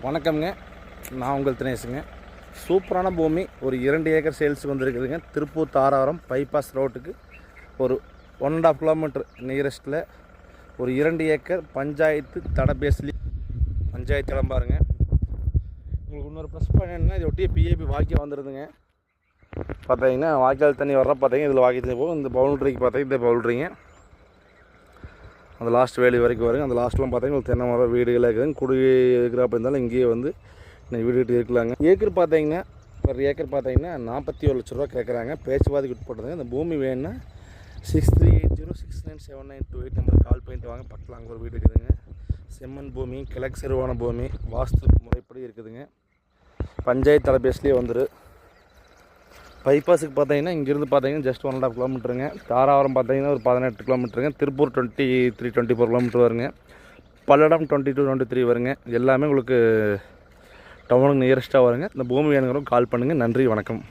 வணக்கம்ங்க. நான் உங்கள் தினேஷுங்க. சூப்பரான பூமி ஒரு 2 ஏக்கர் சேல்ஸுக்கு வந்துருக்குதுங்க. திருப்பூர் தாராபுரம் பைபாஸ் ரோட்டுக்கு ஒரு 1.5 கிலோமீட்டர் நியரஸ்ட்டில் ஒரு 2 ஏக்கர் பஞ்சாயத்து தடபேஸ்லி பஞ்சாயத்து இடம் பாருங்க. உங்களுக்கு இன்னொரு ப்ளஸ் பாயிண்ட் என்னன்னா, இதை ஒட்டியே பிஏபி வாக்கியம் வந்துடுதுங்க. பார்த்தீங்கன்னா வாய்க்கால் தண்ணி வர்ற பார்த்தீங்கன்னா இதில் வாக்கிய தண்ணி போகும். இந்த பவுல்ட்ரிக்கு பார்த்தீங்கன்னா இந்த பவுல்ட்ரிங்க அந்த லாஸ்ட் வேலி வரைக்கும் வருங்க. அந்த லாஸ்ட்லாம் பார்த்தீங்கன்னா தென்னை மரம் வீடுகள் இருக்குதுங்க. குடி இருக்கிறப்ப இருந்தாலும் இங்கேயே வந்து வீடு கட்டி இருக்கலாங்க. ஏக்கர் பார்த்தீங்கன்னா ஒரு ஏக்கர் பார்த்தீங்கன்னா 41 லட்ச ரூபா கேட்குறாங்க. பேச்சுவார்த்தைக்கு உட்பட்டதுங்க. இந்த பூமி வேணுன்னா 6380697928 நம்பருக்கு கால் பண்ணிட்டு வாங்க. பக்கத்தில் அங்கே ஒரு வீடு இருக்குதுங்க. செம்மண் பூமி, கிழக்கு செருவான பூமி, வாஸ்து முறைப்படி இருக்குதுங்க. பஞ்சாயத்து தலைபேசிலே வந்துடும். பைபாஸுக்கு பார்த்தீங்கன்னா இங்கேருந்து பார்த்தீங்கன்னா ஜஸ்ட் 1.5 கிலோமீட்டருங்க. தாராபுரம் பார்த்தீங்கன்னா ஒரு 18 கிலோமீட்டருங்க. திருப்பூர் 23-24 கிலோமீட்டர் வருங்க. பல்லடம் 22-23 வருங்க. எல்லாமே உங்களுக்கு டவுனுக்கு நியரஸ்ட்டாக வருங்க. இந்த பூமி வேணுங்கிறவங்க கால் பண்ணுங்கள். நன்றி, வணக்கம்.